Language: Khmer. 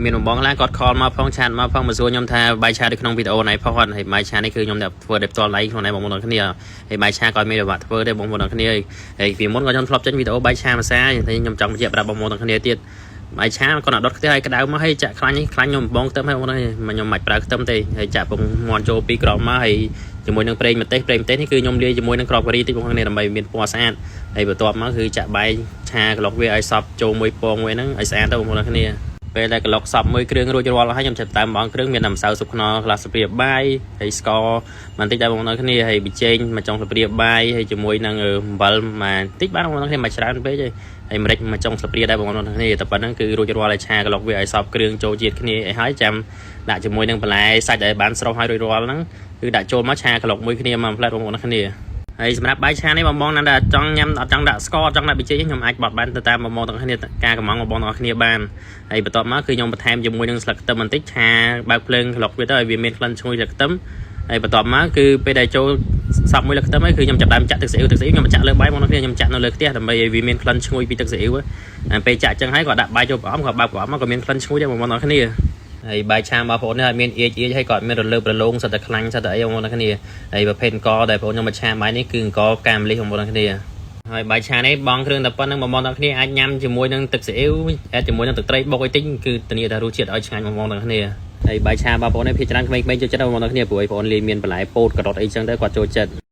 មានបងឡាគាត់ខលមកផងឆាតមកផងមកសួរខ្ញុំថាបាយឆានៅក្នុងវីដេអូណៃផងហើយបាយឆានេះគឺខ្ញុំតែធ្វើដោយផ្ទាល់ដៃខ្លួនឯងបងប្អូនគ្នាហើយបាយឆាក៏មានប្រវត្តិធ្វើដែរបងប្អូនគ្នាហើយពីមុនក៏ខ្ញុំធ្លាប់ចេញវីដេអូបាយឆាភាសាតែខ្ញុំចង់បញ្ជាក់ប្រាប់បងប្អូនគ្នាទៀតបាយឆាគាត់អត់ដុតខ្ទះឲ្យក្តៅមកហើយចាក់ខ្លាញ់ខ្ញុំបងខ្ទឹមហើយបងប្អូនខ្ញុំមិនប្រើខ្ទឹមទេហើយចាក់ពងមាន់ចូល2គ្រាប់មកហើយជាមួយនឹងប្រេងម្ទេសនេះគឺខ្ញុំលាយជាមួយនឹងគ្រាប់ការីតិចបងប្អូនគ្នាដើម្បីមានពណ៌ស្អាតហើយបន្ទាប់មកគឺចាក់បាយឆាក្លុកវាឲ្យសប់ចូលមួយពងមួយហ្នឹងឲ្យស្អាតទៅបងប្អូនគ្នាពេលដែលក្លុកសប់មួយគ្រឿងរួចរាល់ហើយខ្ញុំចាប់តាមបងគ្រឿងមានតែម្សៅស៊ុបខ្នុរក្លាស្លាបព្រាបាយហើយស្ករបន្តិចដែរបងប្អូនគ្នាហើយប៊ីចេងមួយចុងស្លាបព្រាបាយហើយជាមួយនឹងអំបិលបន្តិចបាទបងប្អូនគ្នាមិនច្រើនពេកទេហើយម្រេចមួយចុងស្លាបព្រាដែរបងប្អូនគ្នាតែប៉ុណ្្នឹងគឺរួចរាល់ហើយឆាក្លុកវាឲ្យសប់គ្រឿងចូលជាតិគ្នាឲ្យហើយចាំដាក់ជាមួយនឹងបន្លែសាច់ដែលបានស្រុះឲ្យរួចរាល់ហ្នឹងគឺដាក់ចូលមកឆាក្លុកមួយគ្នាមកផ្លែតបងប្អូនគ្នាហើយសម្រាប់បាយឆានេះបងណាដែលចង់ញ៉ាំអត់ចង់ដាក់ស្ករចង់ដាក់ប៊ីចេងខ្ញុំអាចបត់បានទៅតាមបងទាំងគ្នាការកំងបងទាំងគ្នាបានហើយបន្ទាប់មកគឺខ្ញុំបន្ថែមជាមួយនឹងស្លឹកខ្ទឹមបន្តិចឆាបើកភ្លើងក្លុកវាទៅឲ្យវាមានក្លិនឈ្ងុយស្លឹកខ្ទឹមហើយបន្ទាប់មកគឺពេលដែលចូលសប់មួយលើខ្ទឹមហើយគឺខ្ញុំចាប់ដើមចាក់ទឹកស៊ីអ៊ីវខ្ញុំចាក់លើបាយបងគ្នាខ្ញុំចាក់នៅលើខ្ទះដើម្បីឲ្យវាមានក្លិនឈ្ងុយពីទឹកស៊ីអ៊ីវហើយពេលចាក់ចឹងហើយក៏ដាក់បាយចូលប្រអប់ក៏បើកប្រអប់មកក៏មានក្លិនឈ្ងុយដែរបងគ្នាហើយបាយឆាបងប្អូននេះអត់មានអៀចហើយក៏អត់មានរលើបរលោងសិតតែខ្លាញ់សិតតែអីបងប្អូនគ្នាហើយប្រភេទអង្គដែលបងខ្ញុំមកឆាបាយនេះគឺអង្គផ្កាម្លិះបងប្អូនគ្នាហើយបាយឆានេះបងគ្រឿងតែប៉ុណ្្នឹងបងប្អូនគ្នាអាចញ៉ាំជាមួយនឹងទឹកស៊ីអ៊ីវអែតជាមួយនឹងទឹកត្រីបុកអីតិចគឺធានាថារសជាតិឲ្យឆ្ងាញ់បងប្អូនគ្នាហើយបាយឆាបងប្អូននេះភាគច្រើនក្មេងៗចូលចិត្តបងប្អូនគ្នាព្រោះបងប្អូនលាយមានបន្លែពោតការ៉ុតអីចឹងទៅគាត់ចូលចិត្ត